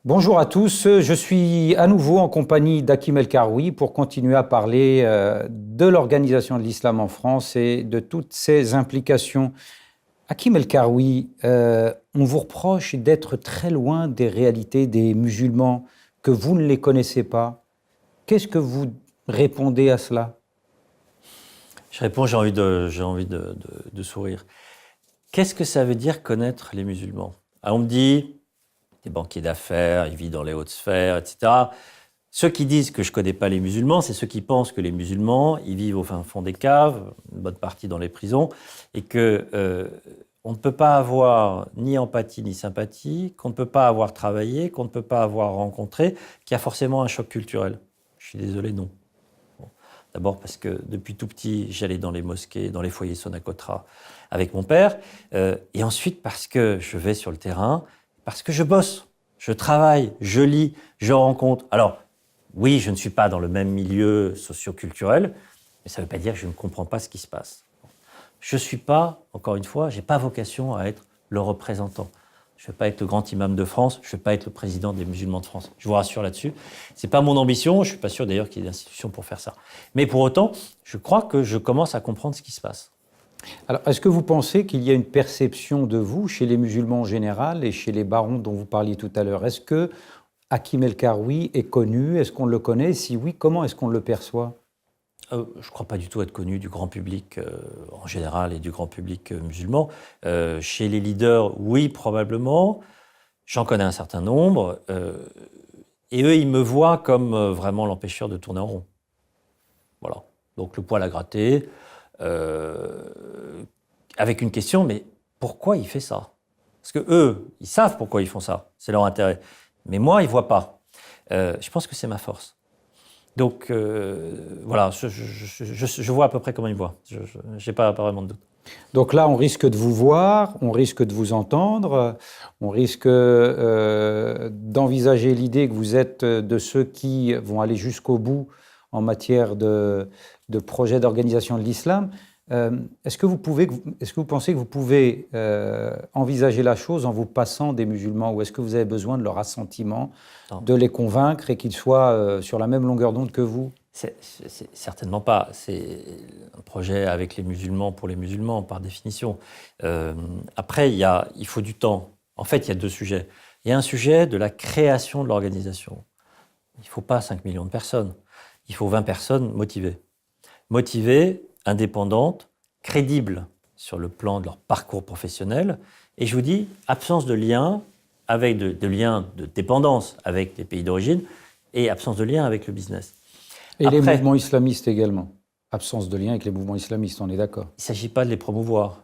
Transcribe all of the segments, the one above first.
Bonjour à tous, je suis à nouveau en compagnie d'Hakim El Karoui pour continuer à parler de l'organisation de l'islam en France et de toutes ses implications. Hakim El Karoui, on vous reproche d'être très loin des réalités des musulmans, que vous ne les connaissez pas. Qu'est-ce que vous répondez à cela? Je réponds, j'ai envie de sourire. Qu'est-ce que ça veut dire connaître les musulmans? On me dit, des banquiers d'affaires, ils vivent dans les hautes sphères, etc. Ceux qui disent que je ne connais pas les musulmans, c'est ceux qui pensent que les musulmans, ils vivent au fin fond des caves, une bonne partie dans les prisons, et que on ne peut pas avoir ni empathie ni sympathie, qu'on ne peut pas avoir travaillé, qu'on ne peut pas avoir rencontré, qu'il y a forcément un choc culturel. Je suis désolé, non. D'abord parce que depuis tout petit, j'allais dans les mosquées, dans les foyers Sonacotra avec mon père. Et ensuite parce que je vais sur le terrain, parce que je bosse, je travaille, je lis, je rencontre. Alors, oui, je ne suis pas dans le même milieu socio-culturel, mais ça ne veut pas dire que je ne comprends pas ce qui se passe. Je ne suis pas, encore une fois, je n'ai pas vocation à être le représentant. Je ne vais pas être le grand imam de France, je ne vais pas être le président des musulmans de France. Je vous rassure là-dessus. Ce n'est pas mon ambition, je ne suis pas sûr d'ailleurs qu'il y ait d'institutions pour faire ça. Mais pour autant, je crois que je commence à comprendre ce qui se passe. Alors, est-ce que vous pensez qu'il y a une perception de vous chez les musulmans en général et chez les barons dont vous parliez tout à l'heure? Est-ce que Hakim El Karoui est connu? Est-ce qu'on le connaît? Si oui, comment est-ce qu'on le perçoit? Je ne crois pas du tout être connu du grand public en général et du grand public musulman. Chez les leaders, oui, probablement. J'en connais un certain nombre. Et eux, ils me voient comme vraiment l'empêcheur de tourner en rond. Voilà. Donc le poil à gratter, avec une question, mais pourquoi il fait ça? Parce que eux, ils savent pourquoi ils font ça. C'est leur intérêt. Mais moi, ils ne voient pas. Je pense que c'est ma force. Donc, voilà, je vois à peu près comment ils me voient. Je n'ai pas vraiment de doute. Donc là, on risque de vous voir, on risque de vous entendre, on risque d'envisager l'idée que vous êtes de ceux qui vont aller jusqu'au bout en matière de projet d'organisation de l'islam. Est-ce que vous pensez que vous pouvez envisager la chose en vous passant des musulmans, ou est-ce que vous avez besoin de leur assentiment, de les convaincre et qu'ils soient sur la même longueur d'onde que vous? C'est certainement pas. C'est un projet avec les musulmans pour les musulmans, par définition. Après, il faut du temps. En fait, il y a deux sujets. Il y a un sujet de la création de l'organisation. Il ne faut pas 5 millions de personnes. Il faut 20 personnes motivées. Motivées, indépendantes, crédibles sur le plan de leur parcours professionnel. Et je vous dis, absence de lien, avec de lien de dépendance avec les pays d'origine et absence de lien avec le business. Et après, les mouvements islamistes également. Absence de lien avec les mouvements islamistes, on est d'accord. Il ne s'agit pas de les promouvoir.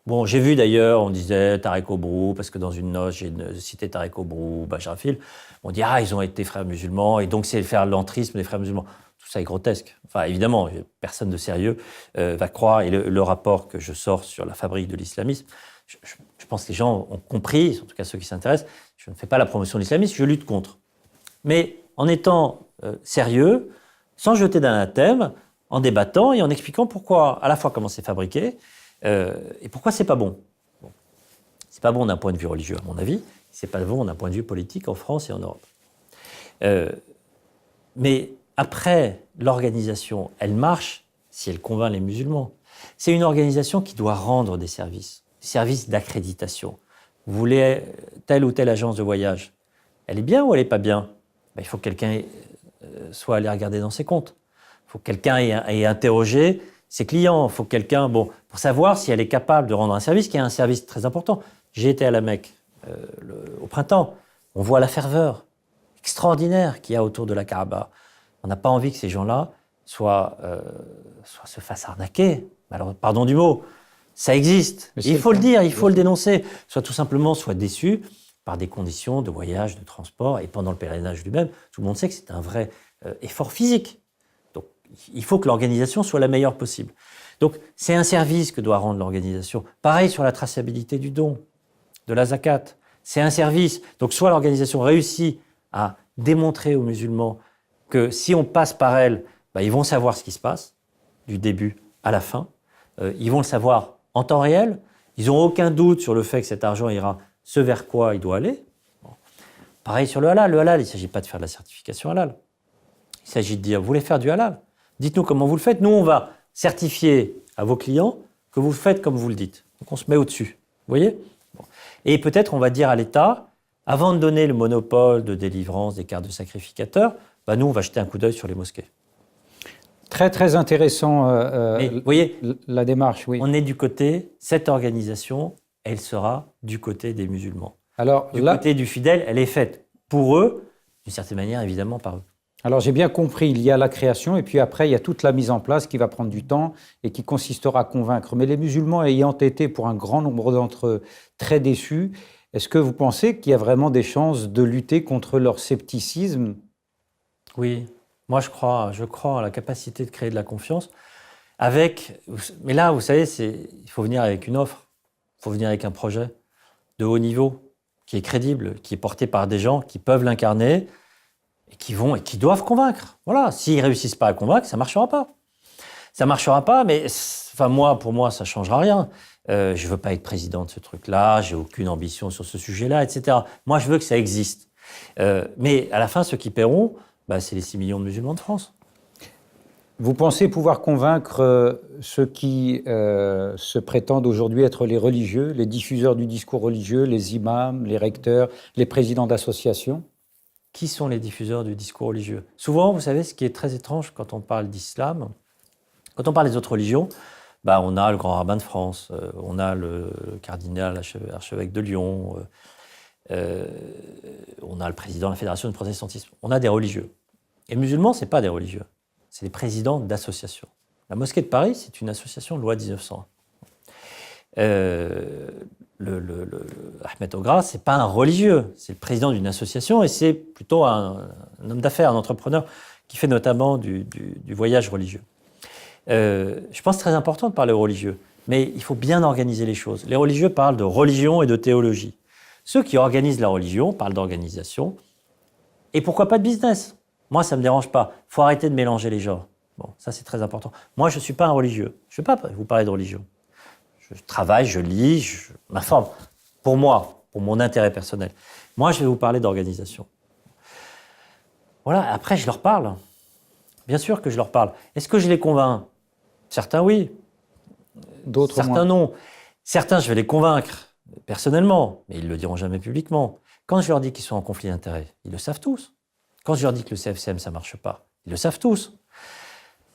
Bon, j'ai vu d'ailleurs, on disait Tarek Obrou, parce que dans une note, j'ai cité Tarek Obrou, Bachar Fil. On dit, ils ont été frères musulmans, et donc c'est faire l'entrisme des frères musulmans. Tout ça est grotesque. Enfin, évidemment, personne de sérieux va croire, et le rapport que je sors sur la fabrique de l'islamisme, je pense que les gens ont compris, en tout cas ceux qui s'intéressent, je ne fais pas la promotion de l'islamisme, je lutte contre. Mais en étant sérieux, sans jeter d'anathème, en débattant et en expliquant pourquoi, à la fois comment c'est fabriqué et pourquoi c'est pas bon. C'est pas bon d'un point de vue religieux, à mon avis. C'est pas bon d'un point de vue politique en France et en Europe. Mais après, l'organisation, elle marche si elle convainc les musulmans. C'est une organisation qui doit rendre des services d'accréditation. Vous voulez telle ou telle agence de voyage, elle est bien ou elle est pas bien? Il faut que quelqu'un soit allé regarder dans ses comptes. Il faut que quelqu'un ait interrogé ses clients. Il faut que quelqu'un, pour savoir si elle est capable de rendre un service, qui est un service très important. J'ai été à la Mecque au printemps. On voit la ferveur extraordinaire qu'il y a autour de la Kaaba. On n'a pas envie que ces gens-là se fassent arnaquer. Alors, pardon du mot, ça existe. Il faut le dire, il faut le dénoncer. Soit tout simplement, soit déçus par des conditions de voyage, de transport, et pendant le pèlerinage lui-même, tout le monde sait que c'est un vrai effort physique. Donc, il faut que l'organisation soit la meilleure possible. Donc, c'est un service que doit rendre l'organisation. Pareil sur la traçabilité du don, de la zakat. C'est un service. Donc, soit l'organisation réussit à démontrer aux musulmans que si on passe par elle, ils vont savoir ce qui se passe, du début à la fin. Ils vont le savoir en temps réel. Ils n'ont aucun doute sur le fait que cet argent ira ce vers quoi il doit aller. Pareil sur le halal. Le halal, il ne s'agit pas de faire de la certification halal. Il s'agit de dire, vous voulez faire du halal? Dites-nous comment vous le faites. Nous, on va certifier à vos clients que vous le faites comme vous le dites. Donc, on se met au-dessus. Vous voyez? Bon. Et peut-être, on va dire à l'État, avant de donner le monopole de délivrance des cartes de sacrificateurs, nous, on va jeter un coup d'œil sur les mosquées. Très, très intéressant, Mais, vous voyez, la démarche, oui. On est du côté, cette organisation, elle sera du côté des musulmans. Alors, du côté du fidèle, elle est faite pour eux, d'une certaine manière, évidemment, par eux. Alors, j'ai bien compris, il y a la création et puis après, il y a toute la mise en place qui va prendre du temps et qui consistera à convaincre. Mais les musulmans ayant été, pour un grand nombre d'entre eux, très déçus, est-ce que vous pensez qu'il y a vraiment des chances de lutter contre leur scepticisme? Oui, moi je crois à la capacité de créer de la confiance. Mais là, vous savez, il faut venir avec une offre, il faut venir avec un projet de haut niveau, qui est crédible, qui est porté par des gens qui peuvent l'incarner, et qui doivent convaincre. Voilà, s'ils ne réussissent pas à convaincre, ça ne marchera pas. Ça ne marchera pas, mais pour moi, ça ne changera rien. Je ne veux pas être président de ce truc-là, je n'ai aucune ambition sur ce sujet-là, etc. Moi, je veux que ça existe. Mais à la fin, ceux qui paieront, c'est les 6 millions de musulmans de France. Vous pensez pouvoir convaincre ceux qui se prétendent aujourd'hui être les religieux, les diffuseurs du discours religieux, les imams, les recteurs, les présidents d'associations? Qui sont les diffuseurs du discours religieux? Souvent, vous savez, ce qui est très étrange quand on parle d'islam, quand on parle des autres religions, on a le grand rabbin de France, on a le cardinal archevêque de Lyon, on a le président de la Fédération du protestantisme. On a des religieux. Et les musulmans, ce n'est pas des religieux, c'est des présidents d'associations. La mosquée de Paris, c'est une association de loi 1901. Ahmed Ogra, ce n'est pas un religieux, c'est le président d'une association et c'est plutôt un homme d'affaires, un entrepreneur qui fait notamment du voyage religieux. Je pense que c'est très important de parler aux religieux, mais il faut bien organiser les choses. Les religieux parlent de religion et de théologie. Ceux qui organisent la religion parlent d'organisation et pourquoi pas de business. Moi, ça ne me dérange pas. Il faut arrêter de mélanger les genres. Bon, ça, c'est très important. Moi, je ne suis pas un religieux. Je ne vais pas vous parler de religion. Je travaille, je lis, je m'informe. Pour moi, pour mon intérêt personnel. Moi, je vais vous parler d'organisation. Voilà, après, je leur parle. Bien sûr que je leur parle. Est-ce que je les convainc? Certains, oui. D'autres, certains, moins. non. Certains, je vais les convaincre personnellement, mais ils ne le diront jamais publiquement. Quand je leur dis qu'ils sont en conflit d'intérêts, ils le savent tous. Quand je leur dis que le CFCM, ça ne marche pas, ils le savent tous.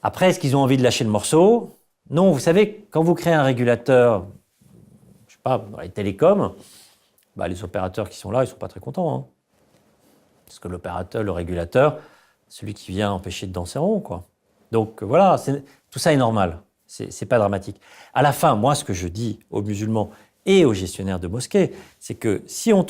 Après, est-ce qu'ils ont envie de lâcher le morceau? Non, vous savez, quand vous créez un régulateur, je ne sais pas, dans les télécoms, les opérateurs qui sont là, ils ne sont pas très contents. Hein. Parce que l'opérateur, le régulateur, celui qui vient empêcher de danser en rond, quoi. Donc voilà, tout ça est normal. C'est pas dramatique. À la fin, moi, ce que je dis aux musulmans et aux gestionnaires de mosquées, c'est que si on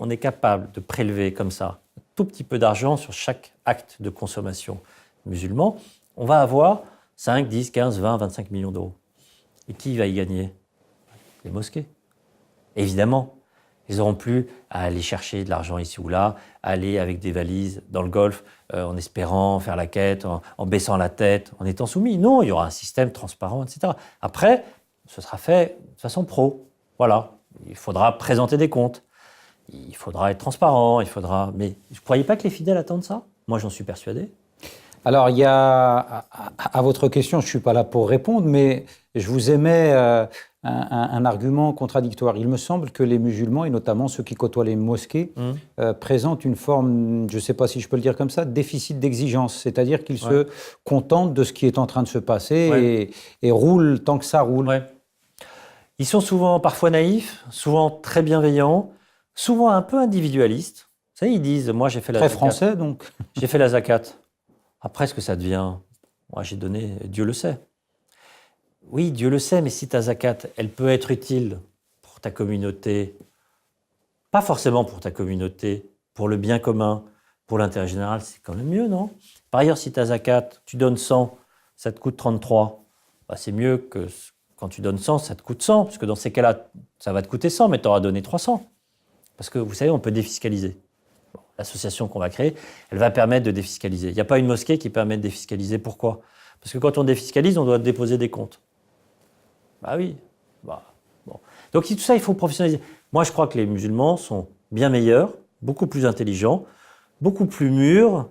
est capable de prélever comme ça un tout petit peu d'argent sur chaque acte de consommation musulman, on va avoir 5, 10, 15, 20, 25 millions d'euros. Et qui va y gagner? Les mosquées. Évidemment, ils n'auront plus à aller chercher de l'argent ici ou là, aller avec des valises dans le Golfe, en espérant faire la quête, en baissant la tête, en étant soumis. Non, il y aura un système transparent, etc. Après, ce sera fait de façon pro. Voilà. Il faudra présenter des comptes. Il faudra être transparent. Mais vous ne croyez pas que les fidèles attendent ça? Moi, j'en suis persuadé. Alors, il y a, à votre question, je ne suis pas là pour répondre, mais je vous émets un argument contradictoire. Il me semble que les musulmans, et notamment ceux qui côtoient les mosquées, présentent une forme, je ne sais pas si je peux le dire comme ça, de déficit d'exigence. C'est-à-dire qu'ils se contentent de ce qui est en train de se passer et roulent tant que ça roule. Ouais. Ils sont souvent parfois naïfs, souvent très bienveillants, souvent un peu individualistes. Vous savez, ils disent, moi j'ai fait la Très zakat. français, donc. J'ai fait la zakat. Après, ce que ça devient, moi j'ai donné, Dieu le sait. Oui, Dieu le sait, mais si ta zakat, elle peut être utile pour ta communauté, pas forcément pour ta communauté, pour le bien commun, pour l'intérêt général, c'est quand même mieux, non? Par ailleurs, si ta zakat, tu donnes 100, ça te coûte 33, c'est mieux que quand tu donnes 100, ça te coûte 100, parce que dans ces cas-là, ça va te coûter 100, mais tu auras donné 300. Parce que vous savez, on peut défiscaliser. L'association qu'on va créer, elle va permettre de défiscaliser. Il n'y a pas une mosquée qui permet de défiscaliser. Pourquoi? Parce que quand on défiscalise, on doit déposer des comptes. Oui. Bon. Donc tout ça, il faut professionnaliser. Moi, je crois que les musulmans sont bien meilleurs beaucoup plus intelligents, beaucoup plus mûrs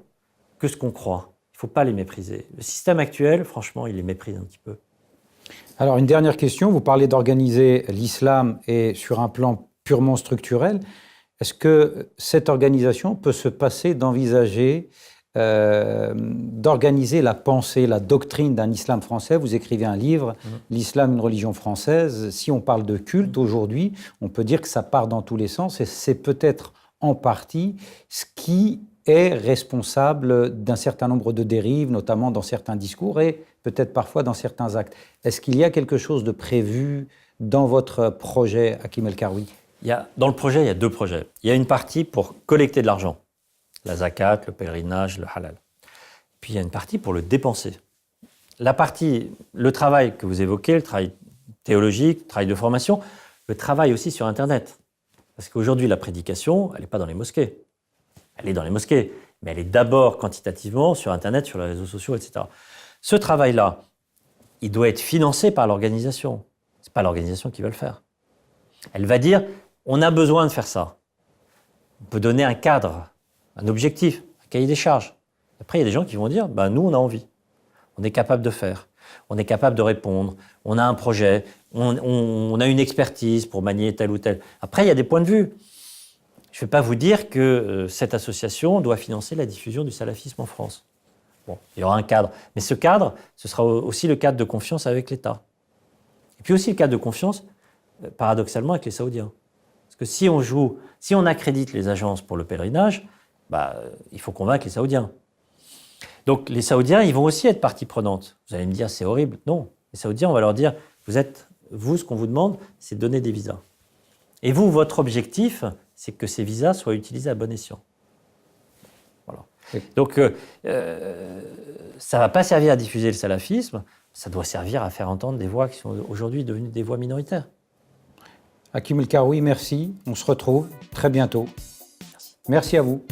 que ce qu'on croit. Il ne faut pas les mépriser. Le système actuel, franchement, il les méprise un petit peu. Alors, une dernière question. Vous parlez d'organiser l'islam et sur un plan purement structurel. Est-ce que cette organisation peut se passer d'envisager d'organiser la pensée, la doctrine d'un islam français? Vous écrivez un livre, L'islam, une religion française. Si on parle de culte aujourd'hui, on peut dire que ça part dans tous les sens et c'est peut-être en partie ce qui est responsable d'un certain nombre de dérives, notamment dans certains discours et peut-être parfois dans certains actes. Est-ce qu'il y a quelque chose de prévu dans votre projet, Hakim El-Karoui? Dans le projet, il y a 2 projets. Il y a une partie pour collecter de l'argent, la zakat, le pèlerinage, le halal. Puis il y a une partie pour le dépenser. La partie, le travail que vous évoquez, le travail théologique, le travail de formation, le travail aussi sur Internet. Parce qu'aujourd'hui, la prédication, elle n'est pas dans les mosquées. Elle est dans les mosquées, mais elle est d'abord quantitativement sur Internet, sur les réseaux sociaux, etc. Ce travail-là, il doit être financé par l'organisation. Ce n'est pas l'organisation qui va le faire. Elle va dire, on a besoin de faire ça. On peut donner un cadre, un objectif, un cahier des charges. Après, il y a des gens qui vont dire, nous, on a envie. On est capable de faire. On est capable de répondre. On a un projet. On a une expertise pour manier tel ou tel. Après, il y a des points de vue. Je ne vais pas vous dire que cette association doit financer la diffusion du salafisme en France. Bon, il y aura un cadre. Mais ce cadre, ce sera aussi le cadre de confiance avec l'État. Et puis aussi le cadre de confiance, paradoxalement, avec les Saoudiens. Parce que si on accrédite les agences pour le pèlerinage, il faut convaincre les Saoudiens. Donc les Saoudiens, ils vont aussi être partie prenante. Vous allez me dire, c'est horrible. Non, les Saoudiens, on va leur dire, ce qu'on vous demande, c'est de donner des visas. Et vous, votre objectif, c'est que ces visas soient utilisés à bon escient. Voilà. Oui. Donc, ça ne va pas servir à diffuser le salafisme, ça doit servir à faire entendre des voix qui sont aujourd'hui devenues des voix minoritaires. Hakim El-Karoui, merci. On se retrouve très bientôt. Merci. Merci à vous.